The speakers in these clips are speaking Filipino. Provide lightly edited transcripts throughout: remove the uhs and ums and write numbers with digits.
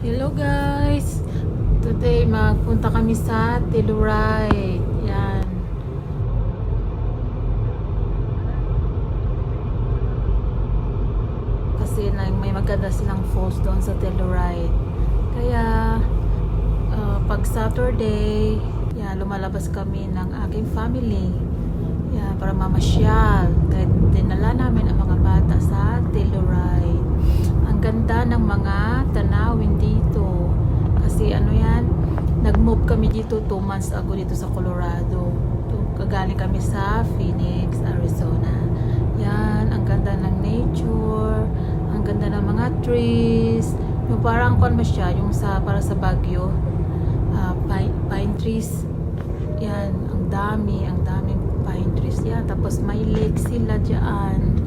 Hello guys! Today magpunta kami sa Telluride. Yan. Kasi may maganda silang falls doon sa Telluride. Kaya pag Saturday, yan, lumalabas kami ng aking family. Yan, para mamasyal. Kaya dinala namin ang mga bata sa Telluride. Ang ganda ng mga tanawin dito. Kasi ano yan, nag-move kami dito 2 months ago dito sa Colorado. Kagaling kami sa Phoenix, Arizona. Yan, ang ganda ng nature, ang ganda ng mga trees. Yung parang kon siya, yung para sa Baguio, pine trees. Yan, ang daming pine trees. Yan, tapos may lake sila dyan.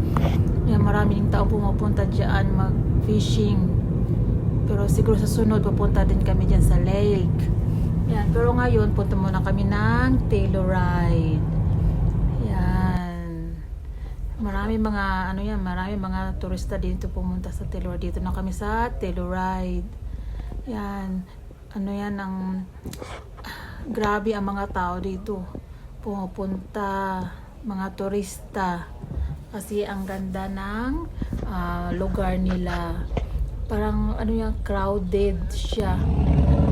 Yan, maraming tao pumupunta dyan mag-fishing. Pero siguro sa sunod, pupunta din kami dyan sa lake. Yan, pero ngayon, punta muna kami ng Telluride. Yan. Maraming mga turista dito pumunta sa Telluride. Dito na kami sa Telluride. Yan. Grabe ang mga tao dito. Pumupunta, mga turista. Kasi ang ganda ng lugar nila. Parang crowded siya.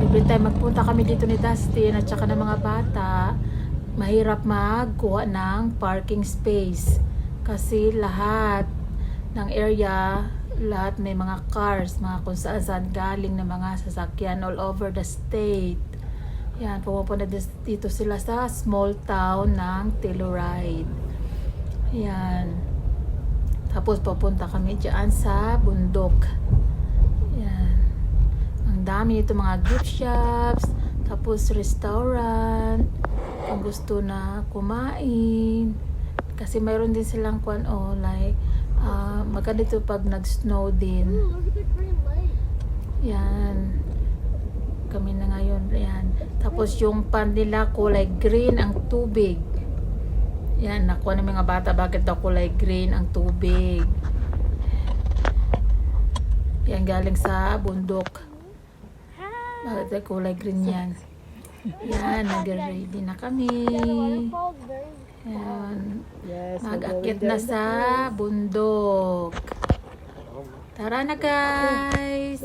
Every time magpunta kami dito ni Dustin at saka ng mga bata, mahirap magkuha ng parking space. Kasi lahat ng area, lahat may mga cars, mga kung saan galing na mga sasakyan all over the state. Yan, pumupunta dito sila sa small town ng Telluride. Yan. Tapos pupunta kami dyan sa bundok. Yan. Ang dami nito mga gift shops, tapos restaurant, kung gusto na kumain. Kasi mayroon din silang maganda ito pag nag-snow din. Yan. Kami na ngayon. Yan. Tapos yung pan nila kulay green ang tubig. Yan, nakuha ng mga bata bakit daw kulay green ang tubig. Yan, galing sa bundok. Bakit daw kulay green yan? Yan, nag-ready na kami. Yan. Mag-akit na sa bundok. Tara na guys!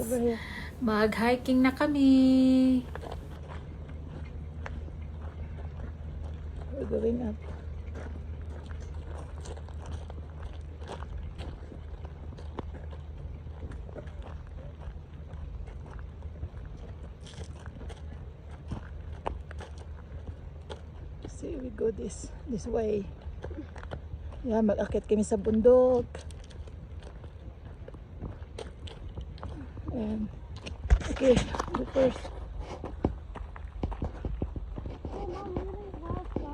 Mag-hiking na kami. We're going up. See, we go this way. Yan, mag-akit kami sa bundok. And okay, go first.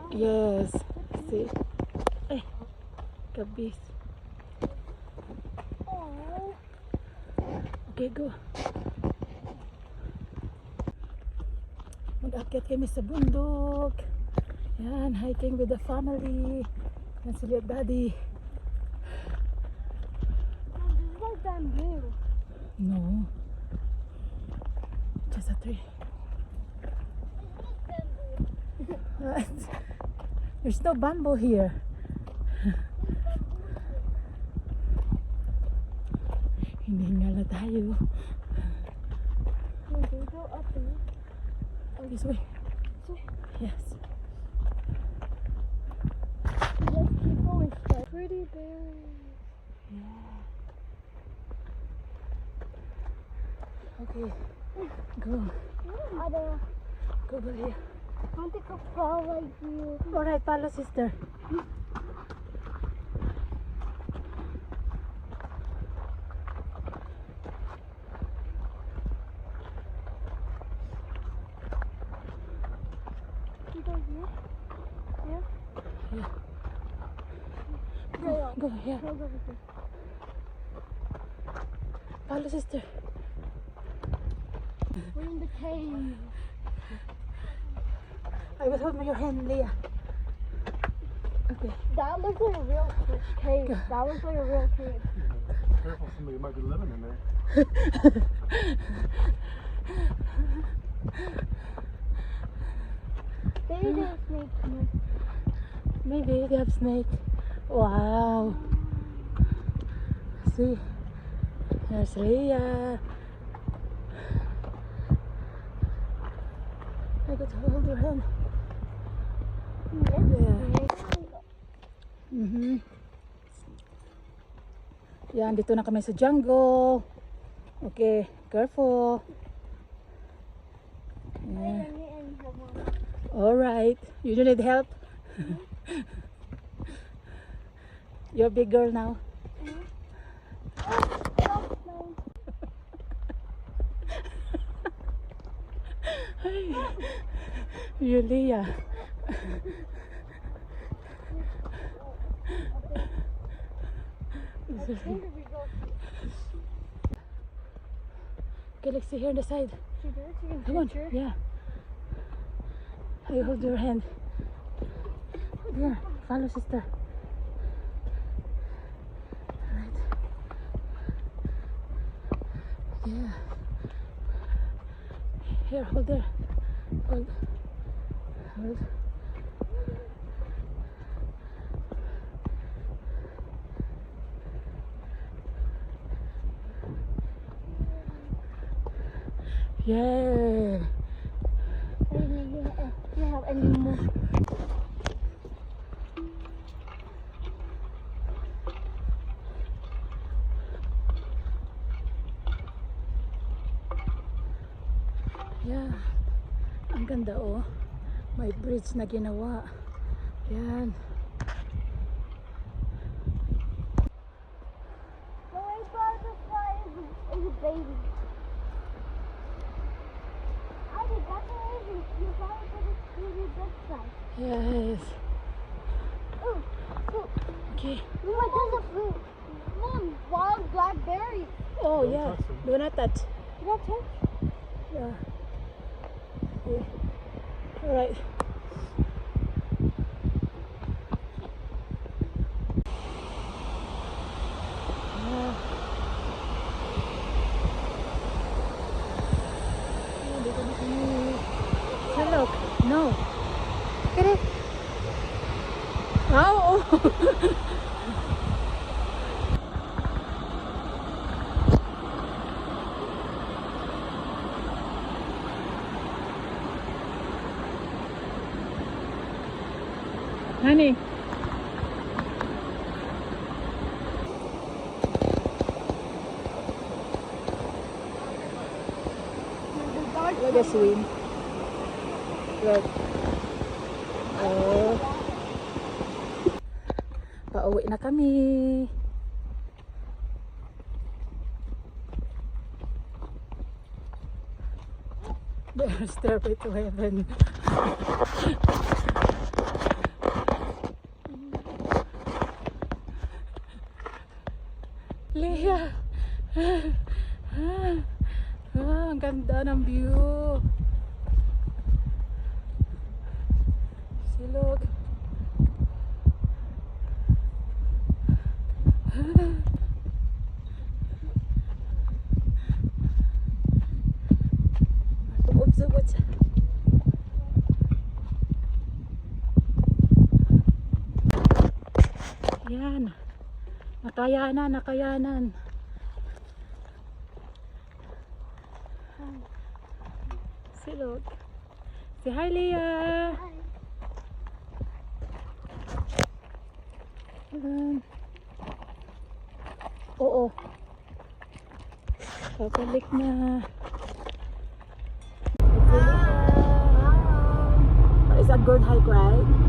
Yes. See. Ay, kabis. Okay, go. Mag-akyat kami sa bundok. Yan, hiking with the family. Yan sila daddy. This is like bamboo. No. Just a tree. There's no bamboo here. Hinihingal na tayo. Okay, go up there. This way. Yes. Let's keep going straight. Pretty berries. Yeah. Okay. Go. Ada. Go over here. I want to go fall like you. Alright, follow sister. You go here. Here. Yeah. Go. Go here. Go over here. Follow sister. We're in the cave. I will hold your hand, Leah. Okay. That looks like a real cave. That looks like a real cave. Careful, somebody might be living in there. Maybe there's snake here. Maybe they have snake. Wow. See, there's Leia. I got to hold your hand. Yan, dito na kami sa jungle. Okay, careful. Yeah. Alright. You don't need help? You're a big girl now. Yulia. Okay, let's see here on the side. Come on, yeah. I hold your hand. Yeah, follow sister. Alright. Yeah. Here, hold there. Hold. Hold. Yeah. You have any more? Yeah. Ang ganda oh. May bridge na ginawa. Yan. The white butterfly is a baby. I think that's amazing. You probably put it to the butterfly. Yes. Ooh, ooh. Okay. Mama, there's a fruit. Mom, wild blackberries. Oh yeah. Do not touch. Is that touch? Yeah. Okay. Alright. Yeah. Oh, dito na kami. Say, look. No. Get it. Oh. Honey. Look at swim. Look. Oh. Pauwi na kami. There's stairway to heaven. Leia! Ang ganda ng view. Silog. Oops. Yan. Nakayanan. Silog. Say hi, Leia. Oo. Papalik na. It's a good hike, right?